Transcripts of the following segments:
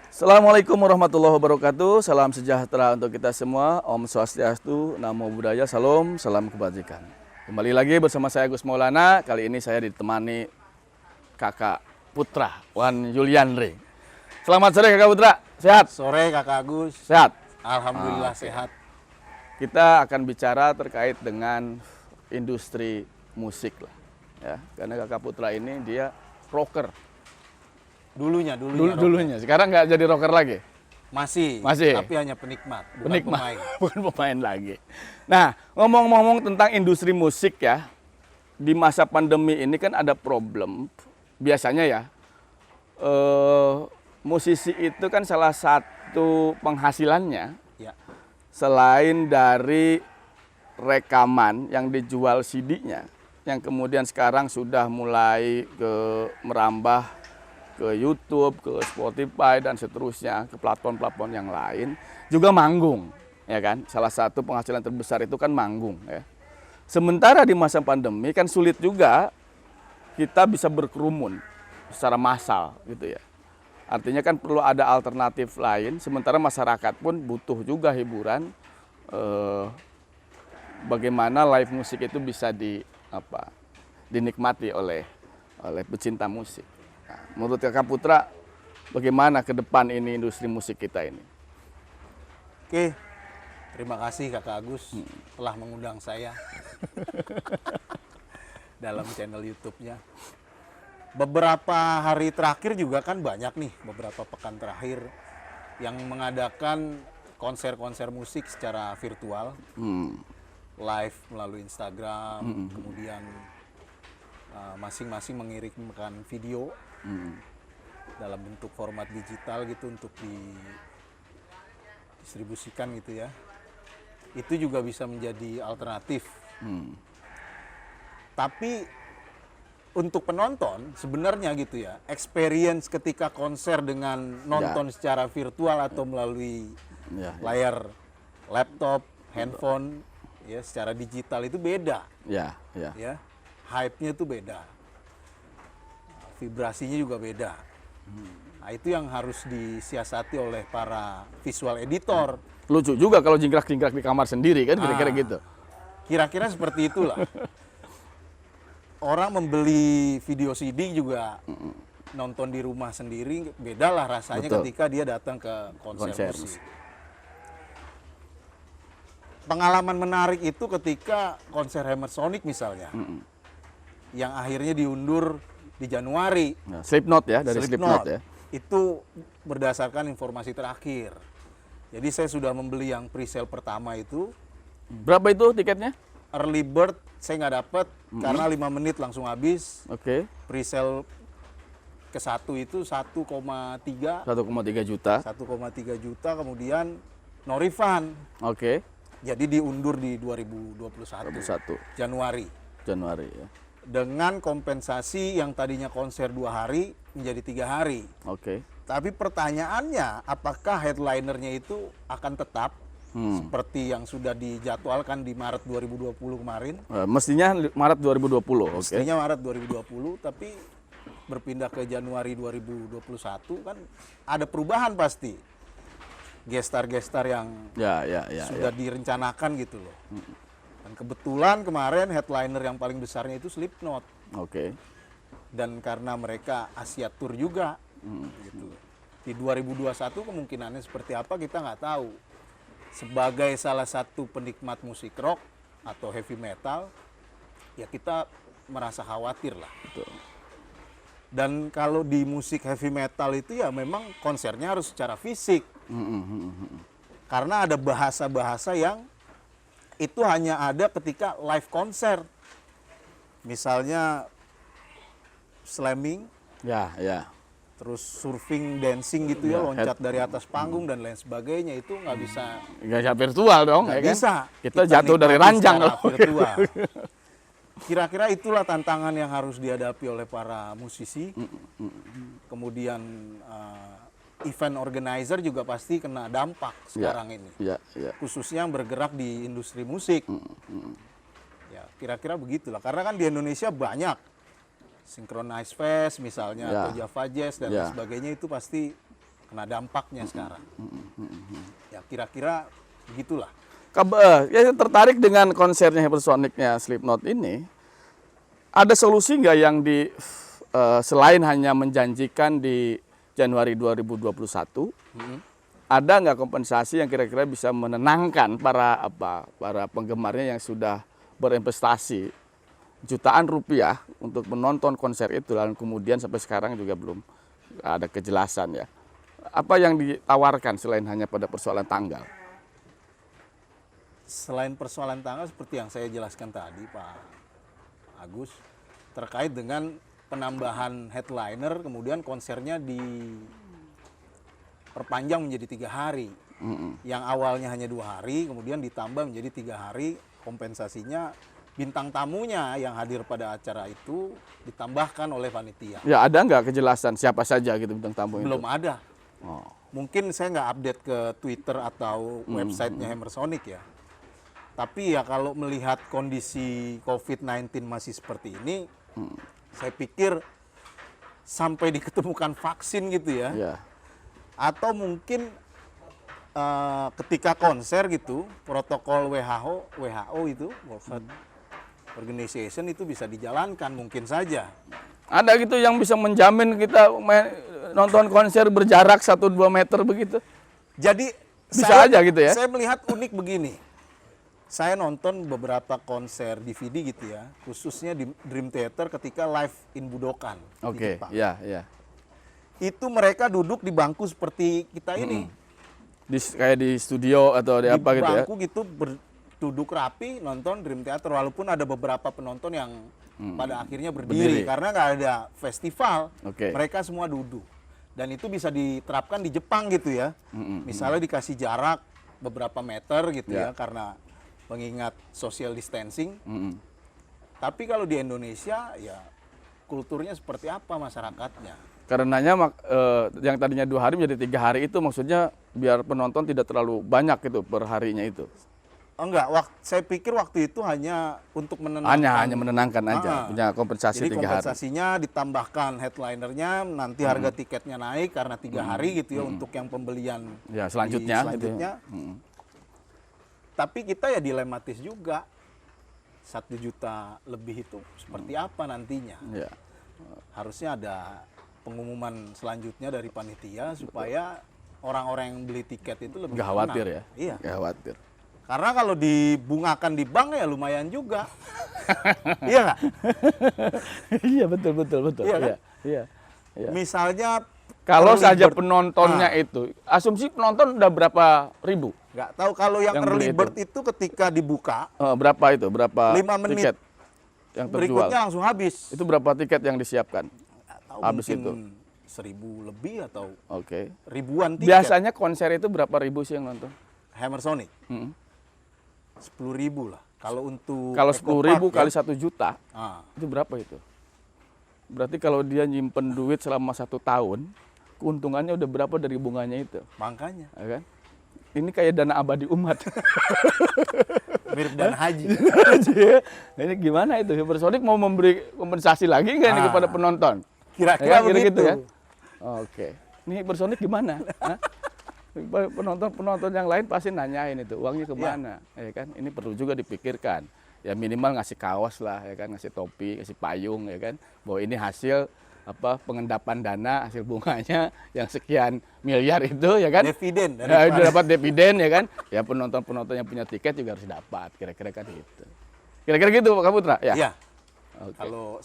Assalamualaikum warahmatullahi wabarakatuh. Salam sejahtera untuk kita semua. Om Swastiastu, Namo Buddhaya, salam kebajikan. Kembali lagi bersama saya Gus Maulana. Kali ini saya ditemani Kakak Putra, Wan Yulianre. Selamat sore Kakak Putra, sehat? Sore Kakak Agus. Sehat? Alhamdulillah sehat. Kita akan bicara terkait dengan industri musik lah. Ya, karena Kakak Putra ini dia rocker. Dulunya. Sekarang nggak jadi rocker lagi? Masih. Tapi hanya penikmat, bukan penikmat, pemain. bukan pemain lagi. Nah, ngomong-ngomong tentang industri musik ya, di masa pandemi ini kan ada problem. Biasanya ya, musisi itu kan salah satu penghasilannya, Ya. selain dari rekaman yang dijual CD-nya, yang kemudian sekarang sudah mulai merambah ke YouTube, ke Spotify dan seterusnya, ke platform-platform yang lain, juga manggung, ya kan? Salah satu penghasilan terbesar itu kan manggung, ya. Sementara di masa pandemi kan sulit juga kita bisa berkerumun secara massal, gitu ya. Artinya kan perlu ada alternatif lain. Sementara masyarakat pun butuh juga hiburan. Bagaimana live musik itu bisa dinikmati oleh pecinta musik. Nah, menurut Kakak Putra, bagaimana ke depan ini industri musik kita ini? Oke. Terima kasih Kakak Agus telah mengundang saya dalam channel YouTube-nya. Beberapa hari terakhir juga kan banyak nih, beberapa pekan terakhir yang mengadakan konser-konser musik secara virtual. Live melalui Instagram, kemudian masing-masing mengirimkan video dalam bentuk format digital gitu untuk didistribusikan gitu ya. Itu juga bisa menjadi alternatif. Tapi untuk penonton sebenarnya gitu ya, experience ketika konser dengan nonton secara virtual atau melalui layar laptop, handphone, ya secara digital itu beda. Ya, hype-nya itu beda. Vibrasinya juga beda. Nah, itu yang harus disiasati oleh para visual editor. Lucu juga kalau jingkrak-jingkrak di kamar sendiri kan, kira-kira gitu. Kira-kira seperti itulah. Orang membeli video CD juga nonton di rumah sendiri, bedalah rasanya. Betul. Ketika dia datang ke konser musik. Pengalaman menarik itu ketika konser Hammer Sonic misalnya, yang akhirnya diundur di Januari. Nah, Slipknot ya, dari Slipknot ya. Itu berdasarkan informasi terakhir. Jadi saya sudah membeli yang pre-sale pertama itu. Berapa itu tiketnya? Early bird saya nggak dapat karena 5 menit langsung habis. Oke. Pre-sale ke satu itu 1,3 juta. 1,3 juta, kemudian no refund. Oke. Jadi diundur di 2021 Januari ya. Dengan kompensasi yang tadinya konser 2 hari menjadi 3 hari. Oke. Tapi pertanyaannya, apakah headlinernya itu akan tetap seperti yang sudah dijadwalkan di Maret 2020 kemarin? Mestinya Maret 2020. Mestinya Maret 2020, tapi berpindah ke Januari 2021 kan ada perubahan pasti. Gestar-gestar yang sudah direncanakan gitu loh. Dan kebetulan kemarin headliner yang paling besarnya itu Slipknot. Oke. Dan karena mereka Asia Tour juga, gitu. Di 2021 kemungkinannya seperti apa kita nggak tahu. Sebagai salah satu penikmat musik rock atau heavy metal, ya kita merasa khawatir lah. Betul. Dan kalau di musik heavy metal itu ya memang konsernya harus secara fisik. Karena ada bahasa-bahasa yang itu hanya ada ketika live konser. Misalnya slamming. Ya. Terus surfing, dancing gitu ya, loncat dari atas panggung dan lain sebagainya, itu nggak bisa. Nggak bisa virtual dong, nggak ya kan? bisa. Kita jatuh dari ranjang loh. Virtual. Kira-kira itulah tantangan yang harus dihadapi oleh para musisi. Kemudian event organizer juga pasti kena dampak sekarang ini. Khususnya yang bergerak di industri musik. Ya, kira-kira begitulah. Karena kan di Indonesia banyak Synchronize Fest misalnya, atau Java Jazz dan lain sebagainya, itu pasti kena dampaknya sekarang. Ya kira-kira begitulah. Ya tertarik dengan konsernya Hypersonic-nya Slipknot ini. Ada solusi nggak yang selain hanya menjanjikan di Januari 2021, ada nggak kompensasi yang kira-kira bisa menenangkan para penggemarnya yang sudah berinvestasi jutaan rupiah untuk menonton konser itu, lalu kemudian sampai sekarang juga belum ada kejelasan ya. Apa yang ditawarkan selain hanya pada persoalan tanggal? Selain persoalan tanggal seperti yang saya jelaskan tadi, Pak Agus, terkait dengan penambahan headliner, kemudian konsernya diperpanjang menjadi 3 hari. Yang awalnya hanya 2 hari, kemudian ditambah menjadi 3 hari. Kompensasinya bintang tamunya yang hadir pada acara itu ditambahkan oleh panitia. Ya ada nggak kejelasan siapa saja gitu bintang tamu itu? Belum ada. Oh. Mungkin saya nggak update ke Twitter atau websitenya Hammersonic ya. Tapi ya kalau melihat kondisi COVID-19 masih seperti ini, saya pikir sampai diketemukan vaksin gitu ya. Ya. Atau mungkin ketika konser gitu, protokol WHO itu, World Organization itu bisa dijalankan mungkin saja. Ada gitu yang bisa menjamin kita nonton konser berjarak 1-2 meter begitu? Jadi Bisa aja gitu ya? Saya melihat unik begini. Saya nonton beberapa konser DVD gitu ya, khususnya di Dream Theater ketika live in Budokan di Oke, Jepang. ya. Itu mereka duduk di bangku seperti kita ini. Kayak di studio atau di apa gitu ya? Di bangku gitu duduk rapi nonton Dream Theater, walaupun ada beberapa penonton yang pada akhirnya berdiri karena nggak ada festival. Oke. Mereka semua duduk. Dan itu bisa diterapkan di Jepang gitu ya. Misalnya dikasih jarak beberapa meter gitu ya karena mengingat social distancing. Tapi kalau di Indonesia ya kulturnya seperti apa masyarakatnya? Karenanya yang tadinya 2 hari menjadi 3 hari itu maksudnya biar penonton tidak terlalu banyak gitu per harinya itu. Enggak, saya pikir waktu itu hanya untuk menenangkan. Hanya menenangkan aja, punya kompensasi 3 hari. Jadi kompensasinya ditambahkan headlinernya, nanti harga tiketnya naik karena 3 hari gitu ya untuk yang pembelian ya selanjutnya. Tapi kita ya dilematis juga, 1 juta lebih itu seperti apa nantinya. Ya. Harusnya ada pengumuman selanjutnya dari panitia supaya orang-orang yang beli tiket itu lebih Nggak khawatir tenang. ya? Iya. Nggak khawatir. Karena kalau dibungakan di bank ya lumayan juga. Iya nggak? Iya betul. Iya kan? Iya. Misalnya Kalau early saja bird- penontonnya itu, asumsi penonton udah berapa ribu? nggak tahu kalau yang beli early bird itu ketika dibuka Berapa itu? Berapa 5 menit tiket yang terjual? berikutnya langsung habis. Itu berapa tiket yang disiapkan? Nggak tahu, habis mungkin itu. 1.000 lebih atau Oke. ribuan tiket. Biasanya konser itu berapa ribu sih yang nonton? Hammersonic Hmm. 10.000 lah. Kalau untuk Kalau Eco 10.000 Park, kali ya. 1 juta, itu berapa itu? Berarti kalau dia nyimpen duit selama 1 tahun, keuntungannya udah berapa dari bunganya itu? Makanya Ya kan? Ini kayak dana abadi umat. mirip dana haji. Nah, ini gimana itu? Hypersonic mau memberi kompensasi lagi nggak nih kepada penonton? Kira-kira Ya, begitu. gitu ya? Oke. Ini Hypersonic gimana? Hah? Penonton yang lain pasti nanyain itu uangnya kemana, ya kan? Ini perlu juga dipikirkan. Ya minimal ngasih kaos lah, ya kan? Ngasih topi, ngasih payung, ya kan? Bahwa ini hasil pengendapan dana, hasil bunganya yang sekian miliar itu, ya kan? Dividen dari Ya, udah dapat dividen, ya kan? Ya penonton yang punya tiket juga harus dapat, kira-kira kan gitu. Kira-kira gitu, Pak Putra? Ya. Iya. Oke. Kalau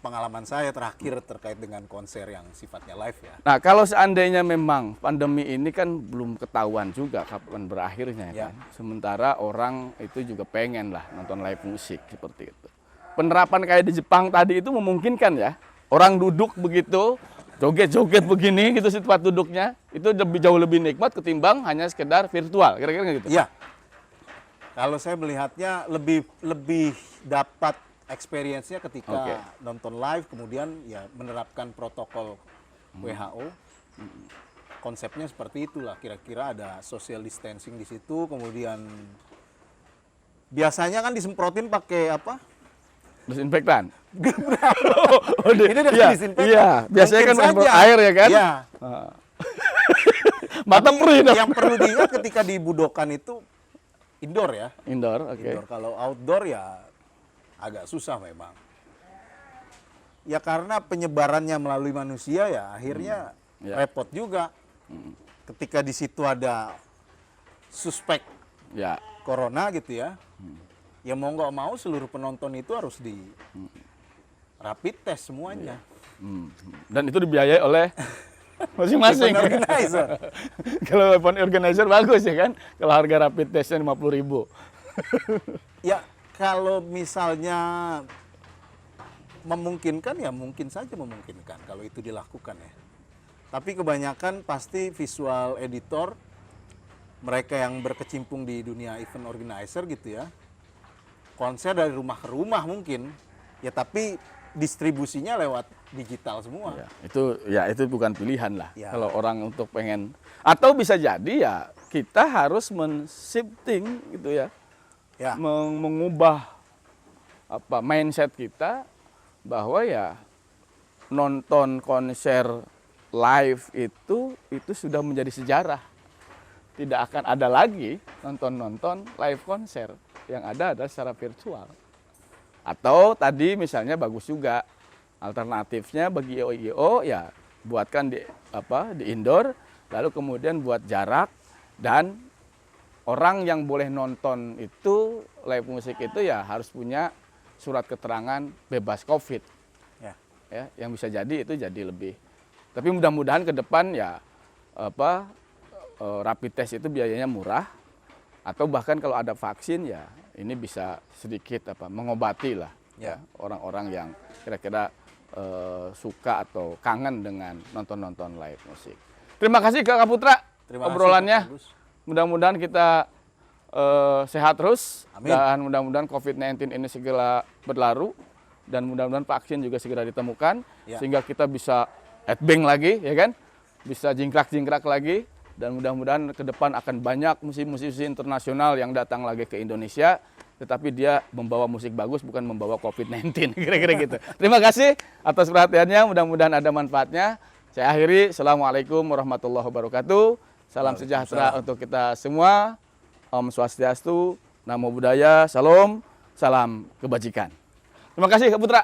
pengalaman saya terakhir terkait dengan konser yang sifatnya live ya. Nah, kalau seandainya memang pandemi ini kan belum ketahuan juga kapan berakhirnya, Ya. kan? Sementara orang itu juga pengen lah nonton live musik seperti itu. Penerapan kayak di Jepang tadi itu memungkinkan ya? Orang duduk begitu, joget-joget begini gitu tempat duduknya, itu jauh lebih nikmat ketimbang hanya sekedar virtual, kira-kira gitu. Iya. Kalau saya melihatnya lebih dapat experience-nya ketika nonton live, kemudian ya menerapkan protokol WHO. Konsepnya seperti itulah, kira-kira ada social distancing di situ, kemudian biasanya kan disemprotin pakai apa? Desinfektan. Ini udah disinfektan. Iya, biasanya Mungkin kan pakai saja. air ya kan? Iya. Mata perih dong. Yang perlu diingat ketika di Budokan itu indoor ya. Indoor, oke. Indoor. Kalau outdoor ya agak susah memang. Ya karena penyebarannya melalui manusia ya akhirnya Ya. repot juga. Ketika di situ ada suspek Ya. corona gitu ya. Ya mau nggak mau seluruh penonton itu harus di rapid test semuanya. Dan itu dibiayai oleh masing-masing. Event organizer. Kalau event organizer bagus ya kan. Kalau harga rapid testnya 50.000. Ya kalau misalnya memungkinkan ya mungkin saja memungkinkan kalau itu dilakukan ya. Tapi kebanyakan pasti visual editor, mereka yang berkecimpung di dunia event organizer gitu ya, konser dari rumah ke rumah mungkin, ya tapi distribusinya lewat digital semua. Itu bukan pilihan lah. Ya. Kalau orang untuk pengen, atau bisa jadi ya kita harus men-shifting gitu ya, Ya. mengubah mindset kita bahwa ya nonton konser live itu sudah menjadi sejarah. Tidak akan ada lagi nonton live konser, yang ada adalah secara virtual. Atau tadi misalnya bagus juga alternatifnya bagi IO ya buatkan di indoor, lalu kemudian buat jarak, dan orang yang boleh nonton itu live musik itu ya harus punya surat keterangan bebas COVID. Ya, yang bisa jadi itu jadi lebih. Tapi mudah-mudahan ke depan ya rapid test itu biayanya murah, atau bahkan kalau ada vaksin ya ini bisa sedikit mengobati lah ya orang-orang yang kira-kira suka atau kangen dengan nonton live musik. Terima kasih Kak Putra obrolannya. Mudah-mudahan kita sehat terus. Amin. Dan mudah-mudahan COVID-19 ini segera berlalu, dan mudah-mudahan vaksin juga segera ditemukan sehingga kita bisa headbang lagi ya kan, bisa jingkrak-jingkrak lagi, dan mudah-mudahan ke depan akan banyak musisi-musisi internasional yang datang lagi ke Indonesia, tetapi dia membawa musik bagus, bukan membawa COVID-19, kira-kira gitu. Terima kasih atas perhatiannya, mudah-mudahan ada manfaatnya. Saya akhiri, Assalamualaikum warahmatullahi wabarakatuh. Salam sejahtera untuk kita semua. Om Swastiastu, Namo Buddhaya, Salam, salam kebajikan. Terima kasih Kak Putra.